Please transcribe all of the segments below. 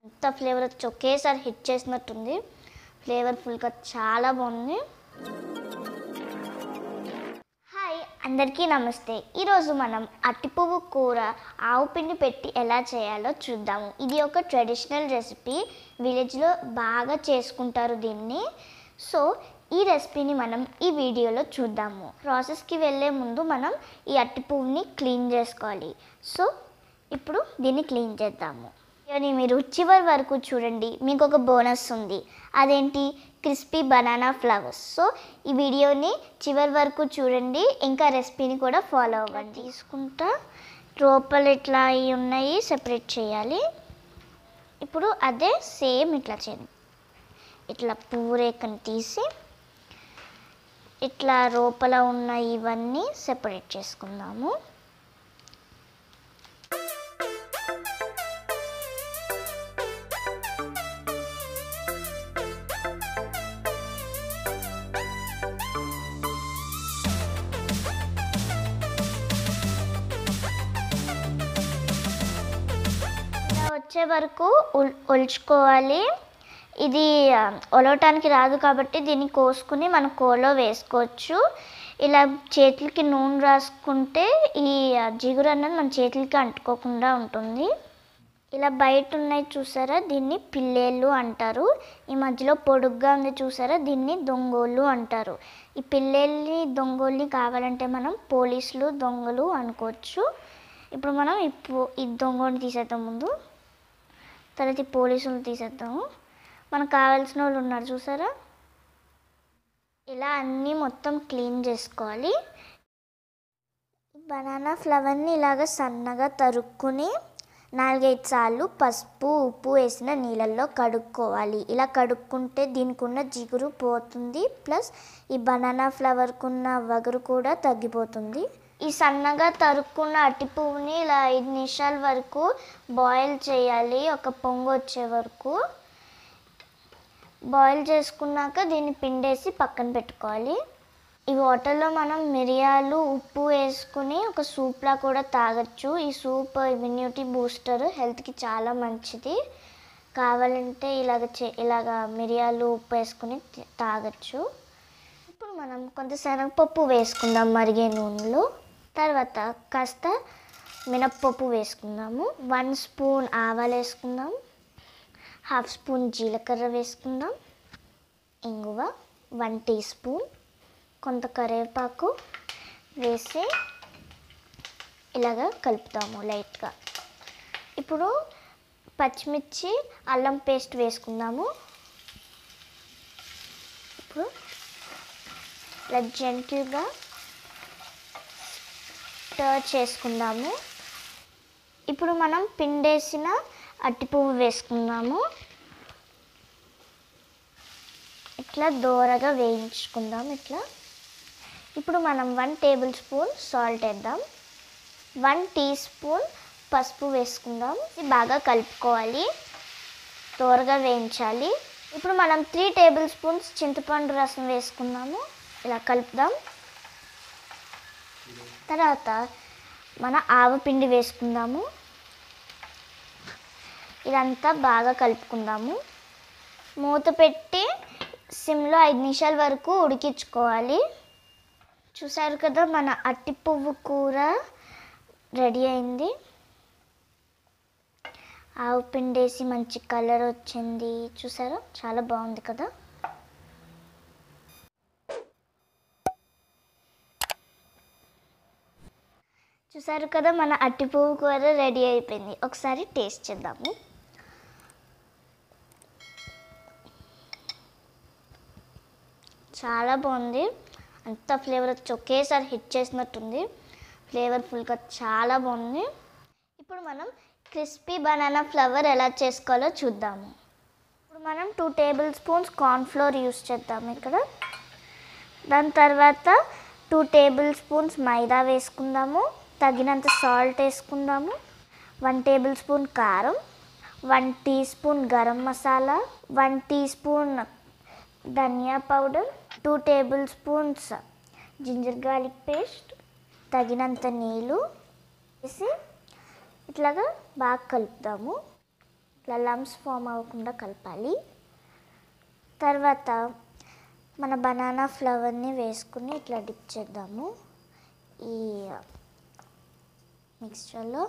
ఎంత ఫ్లేవర్ వచ్చి ఒకేసారి హిట్ చేసినట్టుంది. ఫ్లేవర్ఫుల్గా చాలా బాగుంది. హాయ్ అందరికీ నమస్తే. ఈరోజు మనం అట్టిపువ్వు కూర ఆవు పిండి పెట్టి ఎలా చేయాలో చూద్దాము. ఇది ఒక ట్రెడిషనల్ రెసిపీ, విలేజ్లో బాగా చేసుకుంటారు దీన్ని. సో ఈ రెసిపీని మనం ఈ వీడియోలో చూద్దాము. ప్రాసెస్కి వెళ్ళే ముందు మనం ఈ అట్టిపువ్వుని క్లీన్ చేసుకోవాలి. సో ఇప్పుడు దీన్ని క్లీన్ చేద్దాము. కానీ మీరు చివరి వరకు చూడండి, మీకు ఒక బోనస్ ఉంది. అదేంటి? Crispy banana flowers. సో ఈ వీడియోని చివరి వరకు చూడండి, ఇంకా రెసిపీని కూడా ఫాలో అవ్వండి. తీసుకుంటా లోపల ఇట్లా అవి ఉన్నాయి, సెపరేట్ చేయాలి. ఇప్పుడు అదే సేమ్ ఇట్లా చేయండి. ఇట్లా పువ్వు రేఖను తీసి ఇట్లా లోపల ఉన్న ఇవన్నీ సెపరేట్ చేసుకుందాము. వచ్చే వరకు ఒలుచుకోవాలి. ఇది ఒలవటానికి రాదు కాబట్టి దీన్ని కోసుకుని మనం కోలో వేసుకోవచ్చు. ఇలా చేతులకి నూనె రాసుకుంటే ఈ జిగురు అన్నది మన చేతులకి అంటుకోకుండా ఉంటుంది. ఇలా బయట ఉన్నాయి చూసారా, దీన్ని పిల్లేళ్ళు అంటారు. ఈ మధ్యలో పొడుగ్గా ఉంది చూసారా, దీన్ని దొంగోళ్ళు అంటారు. ఈ పిల్లేళ్ళని దొంగోళ్ళని కావాలంటే మనం పోలీసులు దొంగలు అనుకోవచ్చు. ఇప్పుడు మనం ఈ దొంగని తీసేద్దాం ముందు, తర్వాత ఈ పోలీసులు తీసేద్దాము. మనకు కావాల్సిన వాళ్ళు ఉన్నారు చూసారా. ఇలా అన్నీ మొత్తం క్లీన్ చేసుకోవాలి. బనానా ఫ్లవర్ని ఇలాగ సన్నగా తరుక్కుని 4-5 సార్లు పసుపు ఉప్పు వేసిన నీళ్ళల్లో కడుక్కోవాలి. ఇలా కడుక్కుంటే దీనికి ఉన్న జిగురు పోతుంది, ప్లస్ ఈ బనానా ఫ్లవర్కున్న వగరు కూడా తగ్గిపోతుంది. ఈ సన్నగా తరుక్కున్న అట్టి పువ్వుని ఇలా 5 నిమిషాల వరకు బాయిల్ చేయాలి, ఒక పొంగు వచ్చే వరకు. బాయిల్ చేసుకున్నాక దీన్ని పిండేసి పక్కన పెట్టుకోవాలి. ఈ వాటర్లో మనం మిరియాలు ఉప్పు వేసుకుని ఒక సూప్లా కూడా తాగొచ్చు. ఈ సూప్ ఇమ్యూనిటీ బూస్టర్, హెల్త్కి చాలా మంచిది. కావాలంటే ఇలాగ మిరియాలు ఉప్పు వేసుకుని తాగొచ్చు. ఇప్పుడు మనం కొంత శనగపప్పు వేసుకుందాం మరిగే నూనెలో. తర్వాత కాస్త మినప్పప్పు వేసుకుందాము. 1 స్పూన్ ఆవాలు వేసుకుందాం, 1/2 స్పూన్ జీలకర్ర వేసుకుందాం, ఇంగువ 1 టీ స్పూన్, కొంత కరివేపాకు వేసి ఇలాగ కలుపుతాము లైట్గా. ఇప్పుడు పచ్చిమిర్చి అల్లం పేస్ట్ వేసుకుందాము. ఇప్పుడు ఇలా జెంటిల్గా స్టర్ చేసుకుందాము. ఇప్పుడు మనం పిండేసిన అట్టిపువ్వు వేసుకుందాము. ఇట్లా దోరగా వేయించుకుందాం ఇట్లా. ఇప్పుడు మనం 1 టేబుల్ స్పూన్ సాల్ట్ వేద్దాం, 1 టీ స్పూన్ పసుపు వేసుకుందాం. ఇది బాగా కలుపుకోవాలి, దోరగా వేయించాలి. ఇప్పుడు మనం 3 టేబుల్ స్పూన్స్ చింతపండు రసం వేసుకుందాము. ఇలా కలుపుదాం. తర్వాత మన ఆవపిండి వేసుకుందాము. ఇదంతా బాగా కలుపుకుందాము. మూత పెట్టి సిమ్లో 5 నిమిషాల వరకు ఉడికించుకోవాలి. చూసారు కదా, మన అట్టిపువ్వు కూర రెడీ అయింది. ఆవు పిండి వేసి మంచి కలర్ వచ్చింది చూసారా, చాలా బాగుంది కదా. చూసారు కదా, మన అట్టిపువ్వు కూర రెడీ అయిపోయింది. ఒకసారి టేస్ట్ చేద్దాము. చాలా బాగుంది, అంత ఫ్లేవర్ వచ్చి ఒకేసారి హిట్ చేసినట్టుంది. ఫ్లేవర్ఫుల్గా చాలా బాగుంది. ఇప్పుడు మనం క్రిస్పీ బనానా ఫ్లవర్ ఎలా చేసుకోవాలో చూద్దాము. ఇప్పుడు మనం 2 టేబుల్ స్పూన్స్ కార్న్ఫ్లోర్ యూస్ చేద్దాము ఇక్కడ. దాని తర్వాత 2 టేబుల్ స్పూన్స్ మైదా వేసుకుందాము. తగినంత సాల్ట్ వేసుకుందాము. 1 టేబుల్ స్పూన్ కారం, 1 teaspoon garam masala, 1 teaspoon ధనియా powder, 2 tablespoons ginger garlic paste, తగినంత నీళ్ళు వేసి ఇట్లాగా బాగా కలుపుతాము. ఇలా లమ్స్ ఫామ్ అవ్వకుండా కలపాలి. తర్వాత మన బనానా ఫ్లవర్ని వేసుకుని ఇట్లా డిప్ చేద్దాము ఈ మిక్స్చర్లో.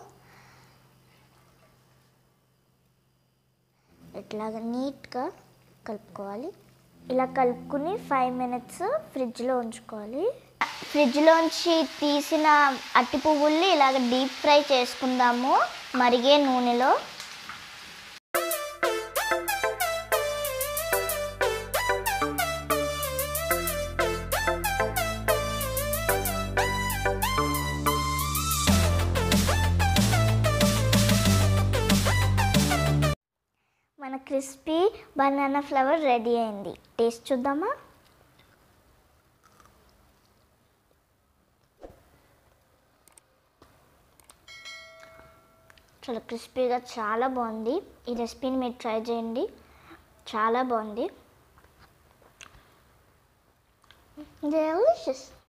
ఇట్లాగా నీట్గా కలుపుకోవాలి. ఇలా కలుపుకుని 5 minutes ఫ్రిడ్జ్లో ఉంచుకోవాలి. ఫ్రిడ్జ్లోంచి తీసిన అట్టి పువ్వుల్ని ఇలాగ డీప్ ఫ్రై చేసుకుందాము మరిగే నూనెలో. మన క్రిస్పీ బనానా ఫ్లవర్ రెడీ అయింది. టేస్ట్ చూద్దామా? చాలా క్రిస్పీగా చాలా బాగుంది. ఈ రెసిపీని మీరు ట్రై చేయండి, చాలా బాగుంది. డెలిషియస్.